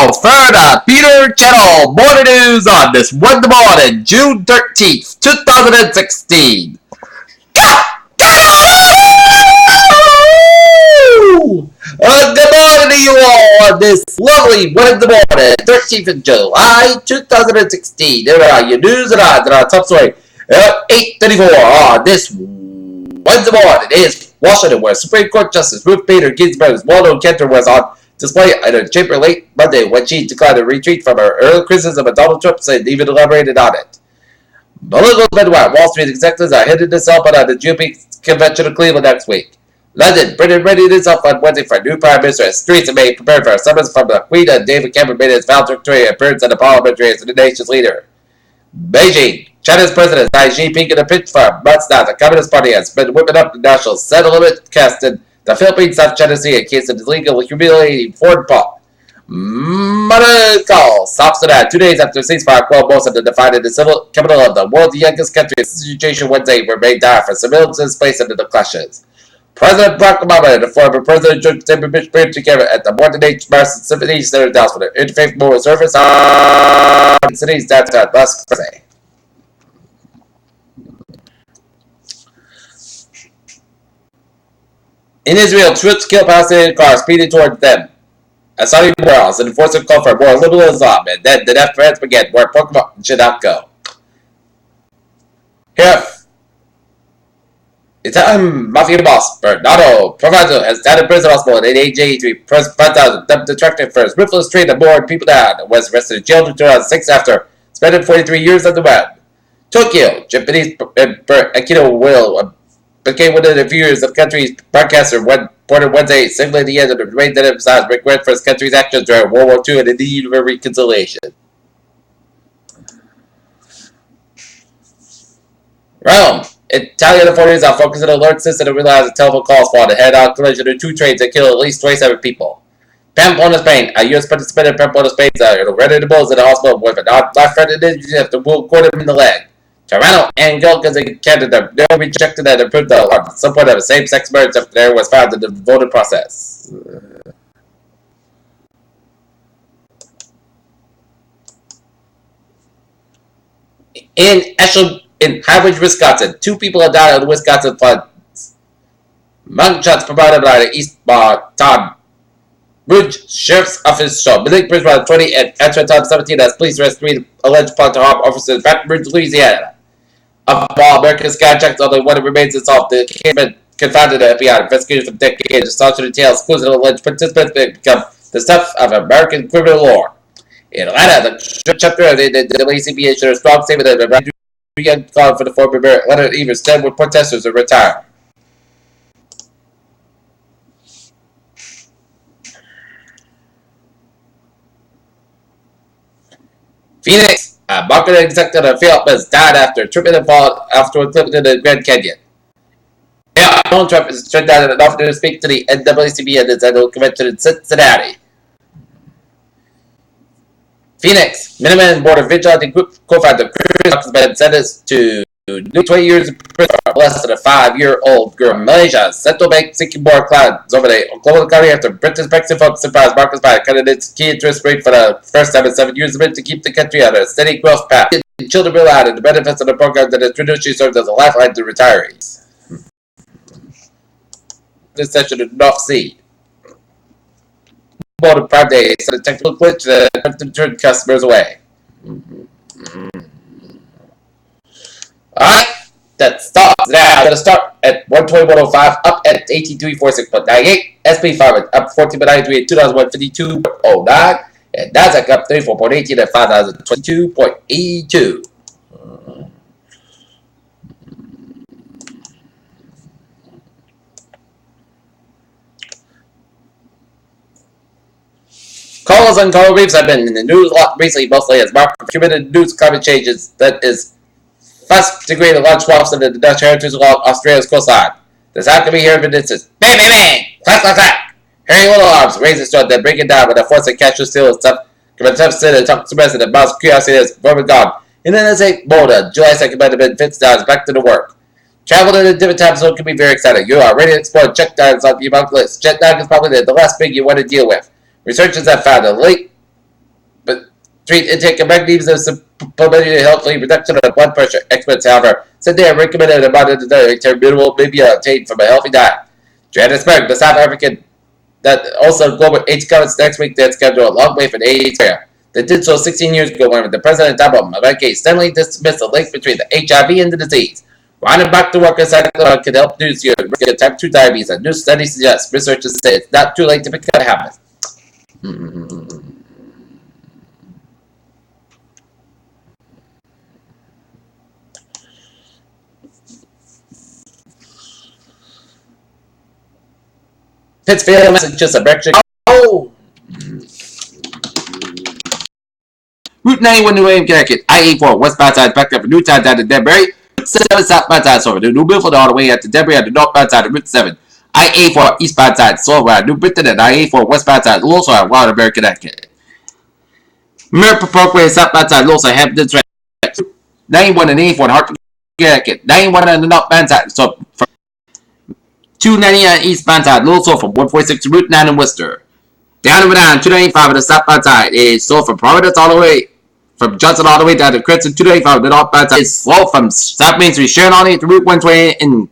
now for the Peter Channel morning news on this Monday morning, June 13th, 2016. Go! Good morning to you all on this lovely Wednesday morning, 13th of July, 2016. There are your news and odds and our top story at 8:34 on this Wednesday morning. It is Washington, where Supreme Court Justice Ruth Bader Ginsburg's well-known cantor was on display at a chamber late Monday when she declined to retreat from her early criticism of Donald Trump and even elaborated on it. Political midwife Wall Street executives are headed to sell at the GOP convention in Cleveland next week. London, Britain readied itself on Wednesday for a new prime minister as Theresa May prepared for a summons from the Queen, and David Cameron made his valedictory appearance at the parliamentary as the nation's leader. Beijing, China's president Xi Jinping in a pitch for months now. The Communist Party has been whipping up the national settlement cast in the Philippines, South China Sea in case of illegal humiliating foreign policy. Monaco, South Sudan, 2 days after ceasefire quelled most of the defied in the civil capital of the world's youngest country. The situation Wednesday remained dire for civilians displaced under the clashes. President Barack Obama and the former President George W. Bush appeared together at the Morton H. Marston Symphony Center in Dallas for their interfaith memorial service in city's downtown last Thursday. In Israel, troops killed Palestinian cars speeding towards them. As Saudi morals and enforcers called for more liberal Islam, and then the death threats began where Pokemon should not go. Here, Italian mafia boss Bernardo Provato has died in prison hospital in age 83. Provato, dubbed the tractor for his ruthless trade of mowing people down, and was arrested in jail in 2006 after spending 43 years on the web. Tokyo, Japanese Emperor Akito will became one of the few years of the country's broadcaster when reported Wednesday, signaling the end of the remains that emphasized regret for his country's actions during World War II and the need for reconciliation. Rome. Italian authorities are focusing on an alert system to realize a telephone call spawned a head-on collision of two trains that killed at least 27 people. Pamplona, Spain. A U.S. participant in Pamplona, Spain is ready to bulls in the hospital with a non-life-threatening injury after the wound caught him in the leg. Toronto and Gilcas in Canada never rejected and approved the support of a same-sex marriage after there was found in the voting process. In High Ridge, Wisconsin, 2 people have died on the Wisconsin floods. Mugshots provided by the East Baton Rouge Sheriff's Office show Malik Bridgewater 20 and Antrim Tom 17 as police arrest 3 alleged plot to harm officers in Baton Rouge, Louisiana. While American Sky checks only one remains unsolved, the case has been confounded to FBI investigators for decades. The saucer details clues and alleged participants may become the stuff of American criminal law. In Atlanta, the chapter of the NAACP issued a strong statement that the young called for the former mayor Leonard Evers stand with protesters to retire. Phoenix. A marketing executive of Philippines died after tripping and falling after a clip in the Grand Canyon. Donald Trump is turned down an offer to speak to the NAACP at its annual convention in Cincinnati. Phoenix. Minimum Border Vigilante Group co-founder Chris has been sentenced to 20 years in prison for less than a 5-year-old girl. Malaysia. Central Bank seeking more clouds over the global economy after Britain's Brexit vote surprised markets by cutting its key interest rate for the first time in 7 years to keep the country on a steady growth path. Children realize the benefits of the program that has traditionally served as a lifeline to retirees. This session in the North Sea. More than Prime Day set a technical glitch that turned customers away. Alright, that starts now. Gonna start at 121.05, up at 18,346.98. SP5 up 14.93 at 2,152.09. And Nasdaq up 34.18 at 5,022.82. Calls on coral reefs have been in the news a lot recently, mostly as market accumulated news climate changes that is fast degrading large swaths of the Dutch heritage along Australia's coastline. The sound can be heard in instances. Bang, bang, bang! Clack, clack, clack! Hearing little arms, raising stone, then break it down with a force of catch and steal and stuff. Come and tough sit and talk to resident. Mouse curiosity is forever gone. And then it's a Moda, July 2nd, might have been fits down, back to the work. Travel in a different time zone can be very exciting. You are ready to explore check downs on the amount list. Jet lag is probably the last thing you want to deal with. Researchers have found a late treat intake of magnesium as a probability to healthfully reduction of blood pressure. Experts, however, said they have recommended amount of dietary mineral may be obtained from a healthy diet. Johannesburg, the South African that also global AIDS conference next week that's scheduled a long way for the AIDS area. They did so 16 years ago when the president Thabo Mbeki steadily dismissed the link between the HIV and the disease. Running back to work as cyclone can help reduce your risk of type 2 diabetes. A new study suggests researchers say it's not too late to become a habit. Pittsfield, Massachusetts. Oh! Route 91 New Haven, Connecticut. I-84 westbound side back up for Newtown down to Denbury. Route 7 southbound side over to New Milford all the way out to Denbury on the northbound side of Route 7. I-84 eastbound side slow around New Britain and I-84 westbound side also on Waterbury, Connecticut. Miracle Parkway southbound side also Hampton Street. 91 and 84 in Hartford, Connecticut. 91 on the northbound side so from 299 eastbound side also from 146 to Route 9 in Worcester. Down and down 295 on the southbound side is slow from Providence all the way from Johnson all the way down to Crescent. 295 on the northbound side is slow from South Main Street Sharon all the way to Route 120 in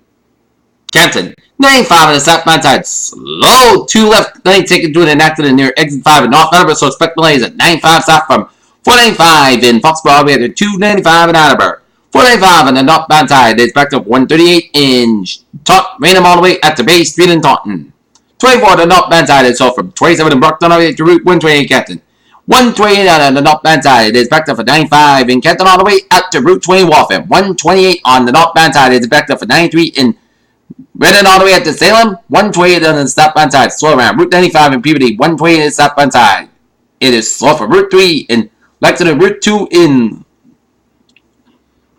Canton. 95 on the southbound side slow 2 left lane taken to an accident near exit 5 in North Attleboro, so expect delays at 95 south from 495 in Foxborough all the way to 295 in Attleboro. 495 on the northbound side is back up 138 in Raynham all the way at the Bay Street in Taunton. 24 on the northbound side is so from 27 in Brockton all the way to Route 120 in Canton. 128 on the northbound side is backed up for 95 in Canton all the way up to Route 20 Waltham. 128 on the northbound side is backed up for 93 in Redden all the way up to Salem. 128 on the southbound side slow around Route 95 in Peabody. 128 on the southbound side. It is slow for Route 3 in Lexington. Route 2 in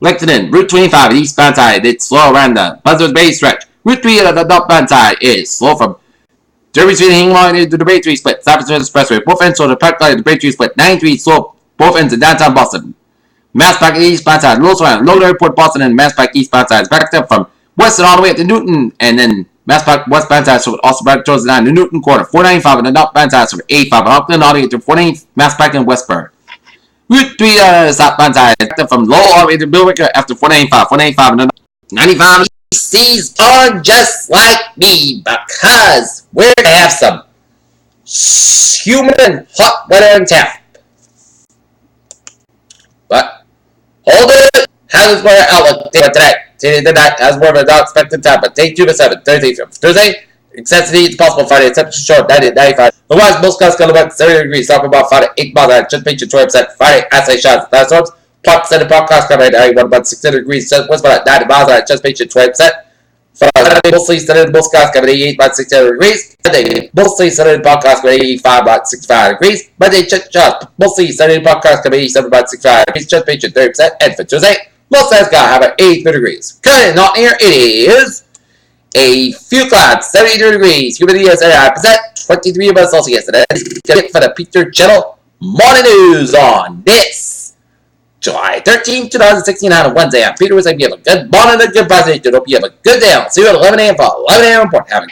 Lexington. Route 25 eastbound side. It's slow around the Buzzards Bay stretch. Route 3 on the northbound side is slow from Derby Street and Hingham into the Bay Tree split. South Pacific Expressway. Both ends of the Park Line, the Bay Tree split. 93 slow. Both ends in downtown Boston. Mass Pike eastbound side. Little around Logan Airport, Boston, and Mass Pike eastbound side is backed up from Weston all the way up to Newton, and then Mass Pike westbound side so also back towards the 9 to Newton Quarter. 495 on the northbound side so 85 on Auckland all the way to 49 Mass Pike and Westburg. Route 3 on the southbound side is backed up from Lowell all the way to Billwicker after 495. 495 on the 95 These are just like me because we're going to have some humid hot weather in town. But hold it. How is weather outlook today? Today tonight has more of a not expected time, but day 2 to 7. Thursday, excessivity is possible. Friday, temperature short 90 to 95. Otherwise, most clouds going to about 30 degrees. Top about 5 to 8 miles. Just picture 20%. Friday, isolate shots. Thunderstorms. Park Center podcast coming at 91 about 600 degrees. West about 90 miles. Just picture 20%. Friday, mostly sunny. Most clouds coming at 88 about 600 degrees. Sunday, mostly sunny. Podcast coming at 85 about 65 degrees. Monday, shots. Mostly sunny. Podcast coming at 87 about 65 degrees. Just picture 30%. And for Tuesday, most clouds going to have at 83 degrees. Currently not here. It is a few clouds, 72 degrees. Humidity is 89%. 23 above Celsius. And that is it for the Peter Channel Morning News on this July 13, 2016 on a Wednesday. I'm Peter. I hope you have a good morning and a good presentation. I hope you have a good day. I'll see you at 11 a.m. for 11 a.m. report. Have a